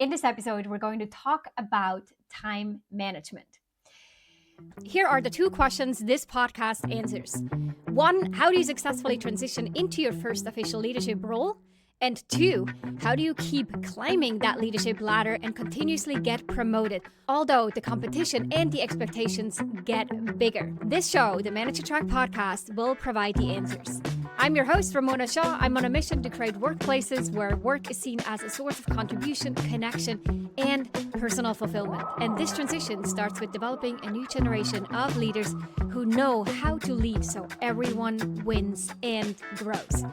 In this episode, we're going to talk about time management. Here are the two questions this podcast answers. One, how do you successfully transition into your first official leadership role? And two, how do you keep climbing that leadership ladder and continuously get promoted, although the competition and the expectations get bigger? This show, the Manager Track podcast, will provide the answers. I'm your host, Ramona. I'm on a mission to create workplaces where work is seen as a source of contribution, connection, and personal fulfillment. And this transition starts with developing a new generation of leaders who know how to lead so everyone wins and grows.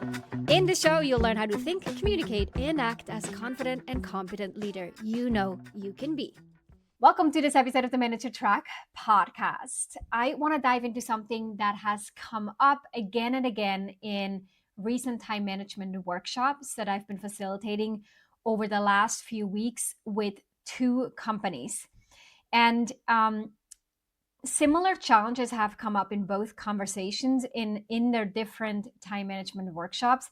In the show, you'll learn how to think, communicate, and act as a confident and competent leader you know you can be. Welcome to this episode of the Manager Track podcast. I want to dive into something that has come up again and again in recent time management workshops that I've been facilitating over the last few weeks with two companies. And similar challenges have come up in both conversations in their different time management workshops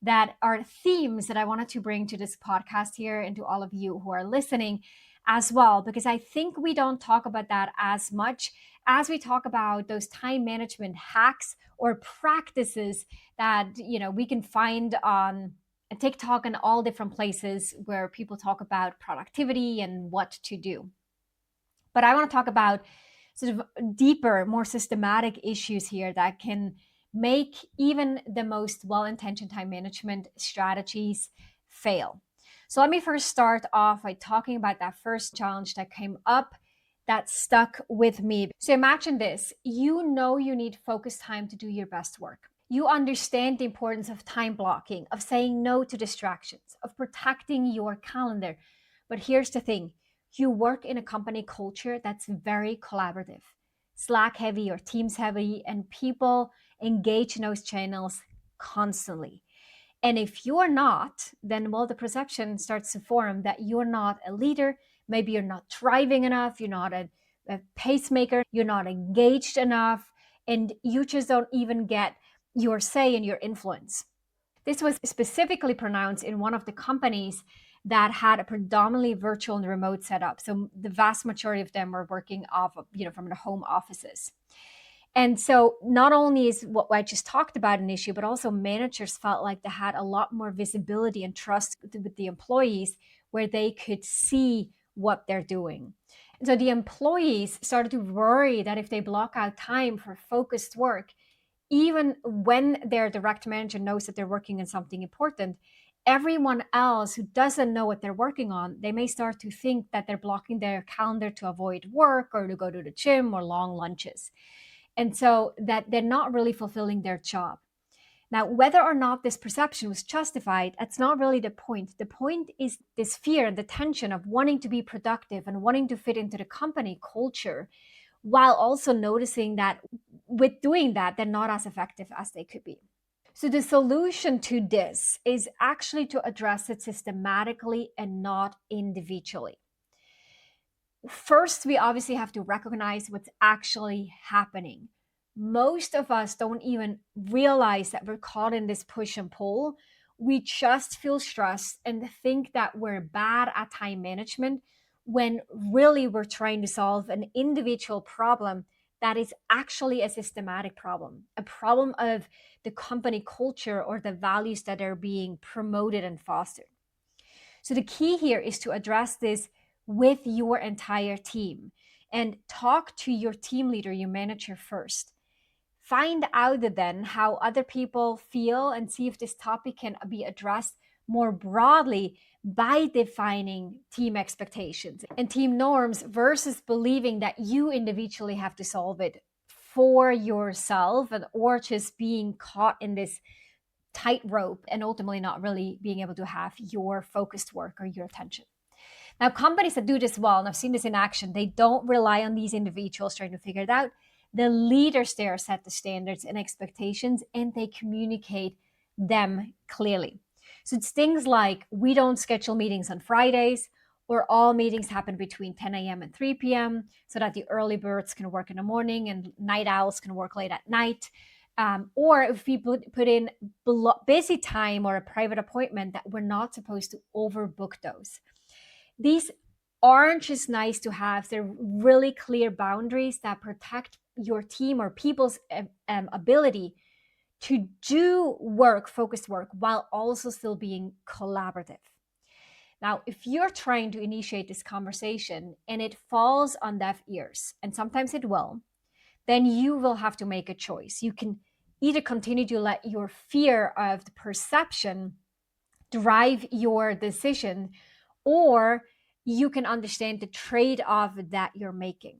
that are themes that I wanted to bring to this podcast here and to all of you who are listening as well, because I think we don't talk about that as much as we talk about those time management hacks or practices that we can find on TikTok and all different places where people talk about productivity and what to do. But I want to talk about sort of deeper, more systematic issues here that can make even the most well-intentioned time management strategies fail. So let me first start off by talking about that first challenge that came up that stuck with me. So imagine this, you know you need focused time to do your best work. You understand the importance of time blocking, of saying no to distractions, of protecting your calendar. But here's the thing, you work in a company culture that's very collaborative, Slack heavy or Teams heavy, and people engage in those channels constantly. And if you're not, then the perception starts to form that you're not a leader. Maybe you're not driving enough. You're not a pacemaker. You're not engaged enough. And you just don't even get your say and your influence. This was specifically pronounced in one of the companies that had a predominantly virtual and remote setup. So the vast majority of them were working off of, from their home offices. And so not only is what I just talked about an issue, but also managers felt like they had a lot more visibility and trust with the employees where they could see what they're doing. And so the employees started to worry that if they block out time for focused work, even when their direct manager knows that they're working on something important, everyone else who doesn't know what they're working on, they may start to think that they're blocking their calendar to avoid work or to go to the gym or long lunches. And so that they're not really fulfilling their job. Now, whether or not this perception was justified, that's not really the point. The point is this fear and the tension of wanting to be productive and wanting to fit into the company culture, while also noticing that with doing that, they're not as effective as they could be. So the solution to this is actually to address it systematically and not individually. First, we obviously have to recognize what's actually happening. Most of us don't even realize that we're caught in this push and pull. We just feel stressed and think that we're bad at time management when really we're trying to solve an individual problem that is actually a systematic problem, a problem of the company culture or the values that are being promoted and fostered. So the key here is to address this with your entire team and talk to your team leader, your manager first. Find out then how other people feel and see if this topic can be addressed more broadly by defining team expectations and team norms versus believing that you individually have to solve it for yourself or just being caught in this tightrope and ultimately not really being able to have your focused work or your attention. Now, companies that do this well, and I've seen this in action, they don't rely on these individuals trying to figure it out. The leaders there set the standards and expectations, and they communicate them clearly. So it's things like, we don't schedule meetings on Fridays, or all meetings happen between 10 a.m. and 3 p.m. so that the early birds can work in the morning and night owls can work late at night. Or if we put in busy time or a private appointment, that we're not supposed to overbook those. These aren't just nice to have, they're really clear boundaries that protect your team or people's ability to do work, focused work, while also still being collaborative. Now, if you're trying to initiate this conversation and it falls on deaf ears, and sometimes it will, then you will have to make a choice. You can either continue to let your fear of the perception drive your decision, or you can understand the trade off that you're making.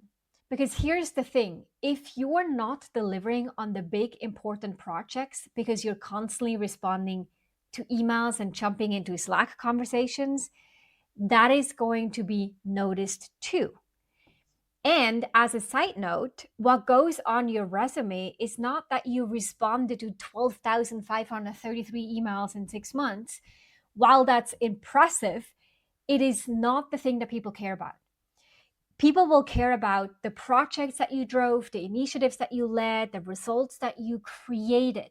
Because here's the thing, if you're not delivering on the big important projects because you're constantly responding to emails and jumping into Slack conversations, that is going to be noticed too. And as a side note, what goes on your resume is not that you responded to 12,533 emails in 6 months. While that's impressive, it is not the thing that people care about. People will care about the projects that you drove, the initiatives that you led, the results that you created.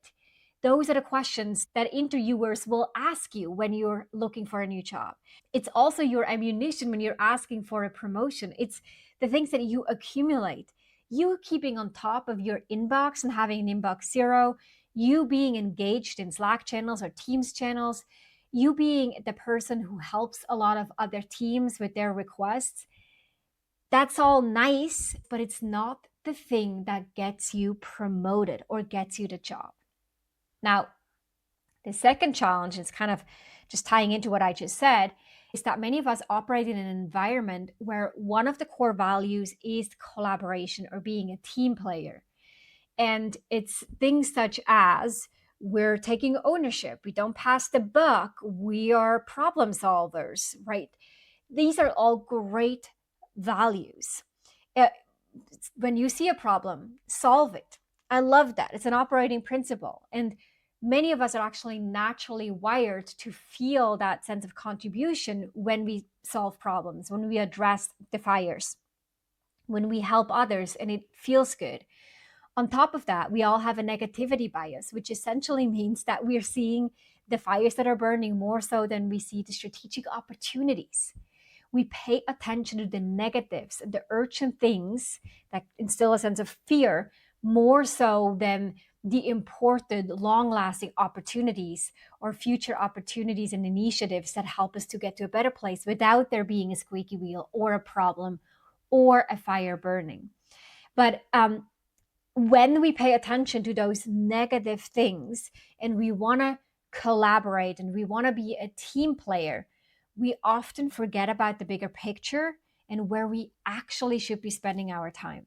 Those are the questions that interviewers will ask you when you're looking for a new job. It's also your ammunition when you're asking for a promotion. It's the things that you accumulate. You keeping on top of your inbox and having an inbox zero, you being engaged in Slack channels or Teams channels, you being the person who helps a lot of other teams with their requests. That's all nice, but it's not the thing that gets you promoted or gets you the job. Now, the second challenge is kind of just tying into what I just said, is that many of us operate in an environment where one of the core values is collaboration or being a team player. And it's things such as we're taking ownership, we don't pass the buck, we are problem solvers, right? These are all great values. Uh, when you see a problem, solve it. I love that. It's an operating principle. And many of us are actually naturally wired to feel that sense of contribution when we solve problems, when we address the fires, when we help others, and it feels good. On top of that, we all have a negativity bias, which essentially means that we're seeing the fires that are burning more so than we see the strategic opportunities. We pay attention to the negatives, the urgent things that instill a sense of fear more so than the important, long lasting opportunities or future opportunities and initiatives that help us to get to a better place without there being a squeaky wheel or a problem or a fire burning. But when we pay attention to those negative things and we want to collaborate and we want to be a team player, we often forget about the bigger picture and where we actually should be spending our time.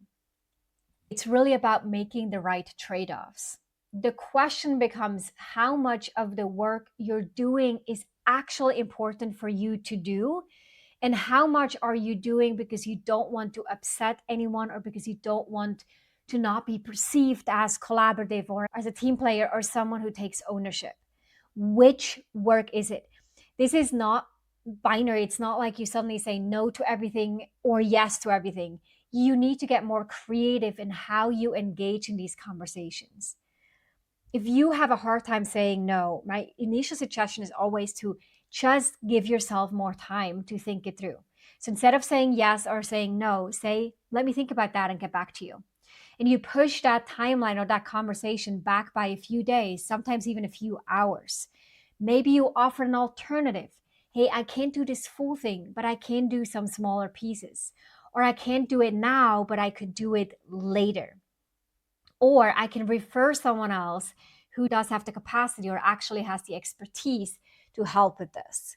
It's really about making the right trade offs. The question becomes how much of the work you're doing is actually important for you to do, and how much are you doing because you don't want to upset anyone or because you don't want to not be perceived as collaborative or as a team player or someone who takes ownership. Which work is it? This is not binary. It's not like you suddenly say no to everything or yes to everything. You need to get more creative in how you engage in these conversations. If you have a hard time saying no, my initial suggestion is always to just give yourself more time to think it through. So instead of saying yes or saying no, say, let me think about that and get back to you. And you push that timeline or that conversation back by a few days, sometimes even a few hours. Maybe you offer an alternative. Hey, I can't do this full thing, but I can do some smaller pieces. Or I can't do it now, but I could do it later. Or I can refer someone else who does have the capacity or actually has the expertise to help with this.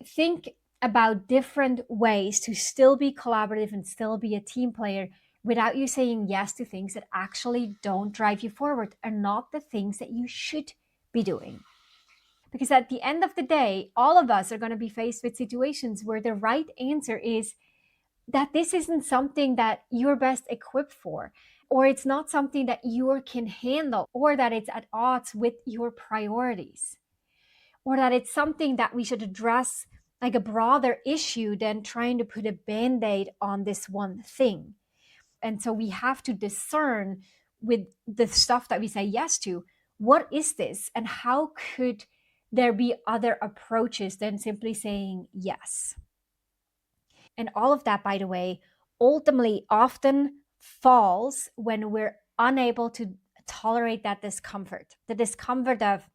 Think about different ways to still be collaborative and still be a team player without you saying yes to things that actually don't drive you forward and not the things that you should be doing. Because at the end of the day, all of us are going to be faced with situations where the right answer is that this isn't something that you're best equipped for, or it's not something that you can handle, or that it's at odds with your priorities, or that it's something that we should address like a broader issue than trying to put a band aid on this one thing. And so we have to discern with the stuff that we say yes to, what is this, and how could there be other approaches than simply saying yes? And all of that, by the way, ultimately often falls when we're unable to tolerate that discomfort, the discomfort of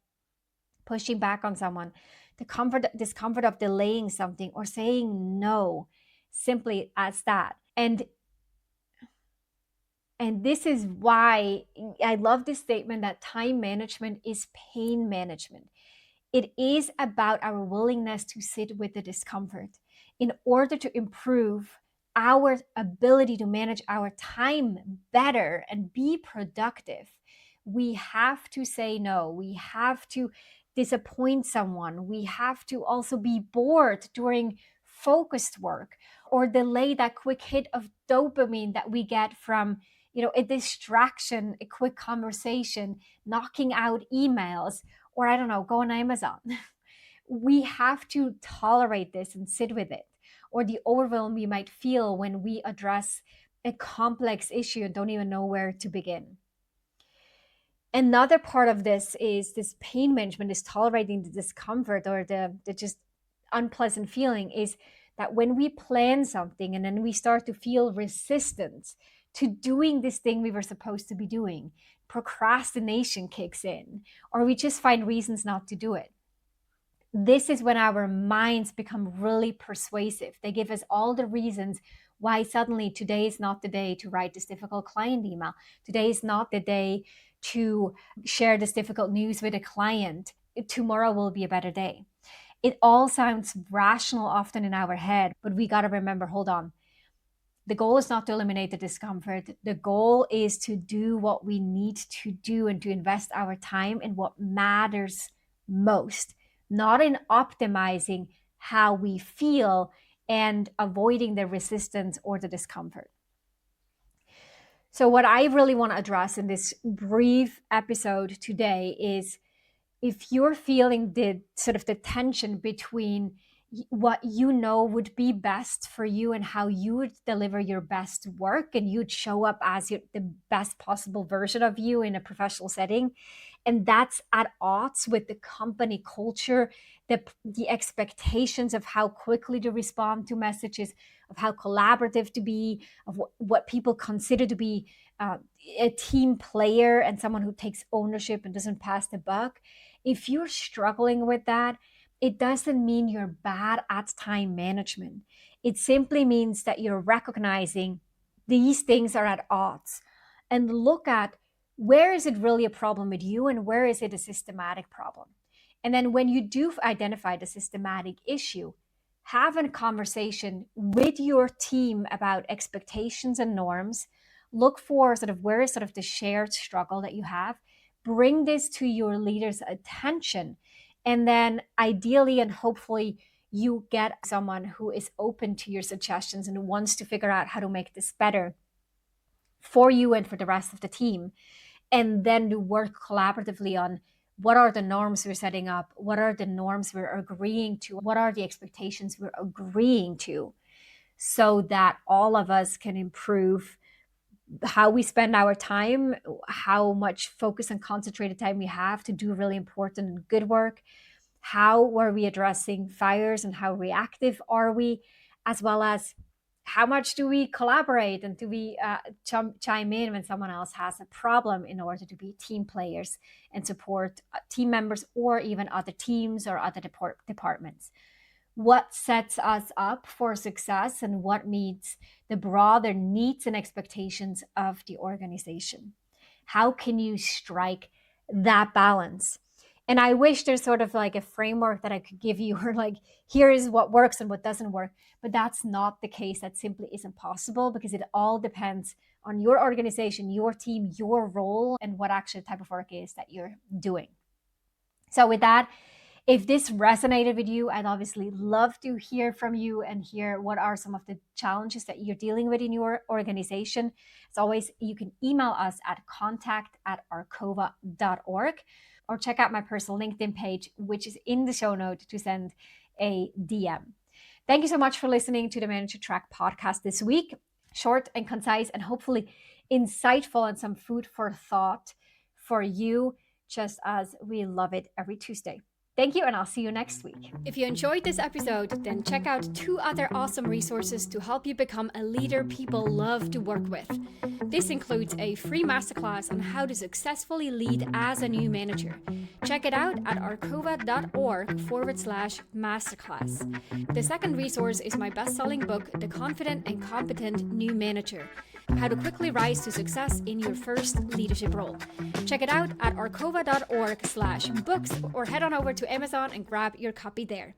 pushing back on someone, the discomfort of delaying something or saying no simply as that. And this is why I love this statement that time management is pain management. It is about our willingness to sit with the discomfort in order to improve our ability to manage our time better and be productive. We have to say no. We have to disappoint someone. We have to also be bored during focused work or delay that quick hit of dopamine that we get from a distraction, a quick conversation, knocking out emails, or I don't know, go on Amazon. We have to tolerate this and sit with it, or the overwhelm we might feel when we address a complex issue and don't even know where to begin. Another part of this is this pain management, is tolerating the discomfort or the just unpleasant feeling, is that when we plan something and then we start to feel resistance to doing this thing we were supposed to be doing, procrastination kicks in, or we just find reasons not to do it. This is when our minds become really persuasive. They give us all the reasons why suddenly today is not the day to write this difficult client email. Today is not the day to share this difficult news with a client. Tomorrow will be a better day. It all sounds rational often in our head, but we got to remember, hold on. The goal is not to eliminate the discomfort. The goal is to do what we need to do and to invest our time in what matters most, not in optimizing how we feel and avoiding the resistance or the discomfort. So, what I really want to address in this brief episode today is, if you're feeling the sort of the tension between what you know would be best for you and how you would deliver your best work and you'd show up as the best possible version of you in a professional setting, and that's at odds with the company culture, the expectations of how quickly to respond to messages, of how collaborative to be, of what people consider to be a team player and someone who takes ownership and doesn't pass the buck. If you're struggling with that, it doesn't mean you're bad at time management. It simply means that you're recognizing these things are at odds, and look at, where is it really a problem with you and where is it a systematic problem? And then when you do identify the systematic issue, have a conversation with your team about expectations and norms. Look for sort of where is sort of the shared struggle that you have. Bring this to your leader's attention. And then ideally and hopefully you get someone who is open to your suggestions and wants to figure out how to make this better for you and for the rest of the team. And then to work collaboratively on, what are the norms we're setting up? What are the norms we're agreeing to? What are the expectations we're agreeing to? So that all of us can improve how we spend our time, how much focus and concentrated time we have to do really important and good work. How are we addressing fires and how reactive are we, as well as how much do we collaborate and do we chime in when someone else has a problem, in order to be team players and support team members or even other teams or other departments. What sets us up for success and what meets the broader needs and expectations of the organization? How can you strike that balance? And I wish there's sort of like a framework that I could give you, or like, here is what works and what doesn't work. But that's not the case. That simply isn't possible, because it all depends on your organization, your team, your role, and what actually type of work is that you're doing. So, with that, if this resonated with you, I'd obviously love to hear from you and hear what are some of the challenges that you're dealing with in your organization. As always, you can email us at contact@arcova.org, or check out my personal LinkedIn page, which is in the show note, to send a DM. Thank you so much for listening to the Manage Your Track podcast this week. Short and concise and hopefully insightful, and some food for thought for you, just as we love it every Tuesday. Thank you, and I'll see you next week. If you enjoyed this episode, then check out 2 other awesome resources to help you become a leader people love to work with. This includes a free masterclass on how to successfully lead as a new manager. Check it out at arcova.org/masterclass. The second resource is my best-selling book, The Confident and Competent New Manager: How to Quickly Rise to Success in Your First Leadership Role. Check it out at arcova.org/books or head on over to Amazon and grab your copy there.